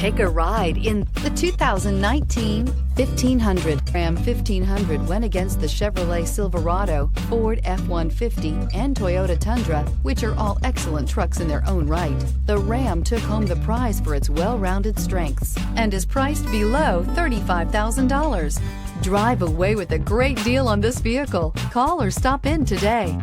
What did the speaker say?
Take a ride in the 2019 1500. Ram 1500 went against the Chevrolet Silverado, Ford F-150, and Toyota Tundra, which are all excellent trucks in their own right. The Ram took home the prize for its well-rounded strengths and is priced below $35,000. Drive away with a great deal on this vehicle. Call or stop in today.